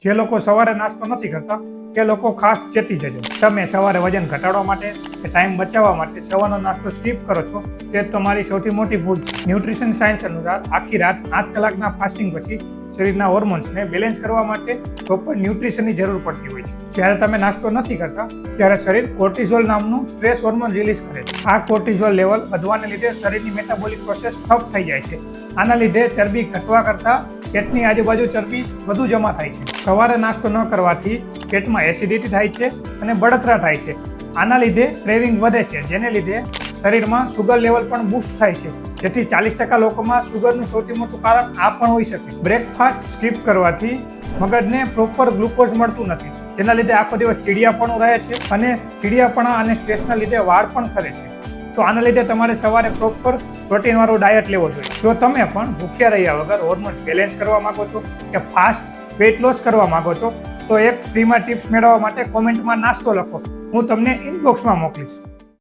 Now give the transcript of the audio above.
જે લોકો સવારે નાસ્તો નથી કરતા તે લોકો ખાસ ચેતી જજો. તમે સવારે વજન ઘટાડવા માટે કે ટાઈમ બચાવવા માટે સવારનો નાસ્તો સ્કીપ કરો છો તે તમારી સૌથી મોટી ભૂલ છે. ન્યુટ્રિશન સાયન્સ અનુસાર આખી રાત 8 કલાકના ફાસ્ટિંગ પછી શરીરના હોર્મોન્સને બેલેન્સ કરવા માટે પ્રોપર ન્યુટ્રિશનની જરૂર પડતી હોય છે. જ્યારે તમે નાસ્તો નથી કરતા ત્યારે શરીર કોર્ટિઝોલ નામનું સ્ટ્રેસ હોર્મોન રિલીઝ કરે છે. આ કોર્ટિઝોલ લેવલ વધવાને લીધે શરીરની મેટાબોલિક પ્રોસેસ ઠપ થઈ જાય છે. આના લીધે ચરબી ઘટવા કરતાં પેટની આજુબાજુ ચરબી વધુ જમા થાય છે. સવારે નાસ્તો ન કરવાથી પેટમાં એસિડિટી થાય છે અને બળતરા થાય છે. આના લીધે ક્રેવિંગ વધે છે, જેને લીધે શરીરમાં સુગર લેવલ પણ બૂસ્ટ થાય છે, જેથી 40% લોકોમાં સુગરનું સૌથી મોટું કારણ આ પણ હોઈ શકે. બ્રેકફાસ્ટ સ્કીપ કરવાથી મગજને પ્રોપર ગ્લુકોઝ મળતું નથી, જેના લીધે આખો દિવસ ચીડિયાપણું રહે છે અને ચીડિયાપણા અને સ્ટ્રેસના લીધે વાળ પણ ખરે છે. તો આના લીધે તમારે સવારે પ્રોપર પ્રોટીનવાળું ડાયટ લેવો જોઈએ. જો તમે પણ ભૂખ્યા રહ્યા વગર હોર્મોન્સ બેલેન્સ કરવા માંગો છો કે ફાસ્ટ વેઇટ લોસ કરવા માંગો છો તો એક ફ્રીમાં ટિપ્સ મેળવવા માટે કોમેન્ટમાં નાસ્તો લખો, હું તમને ઇનબોક્સમાં મોકલીશ.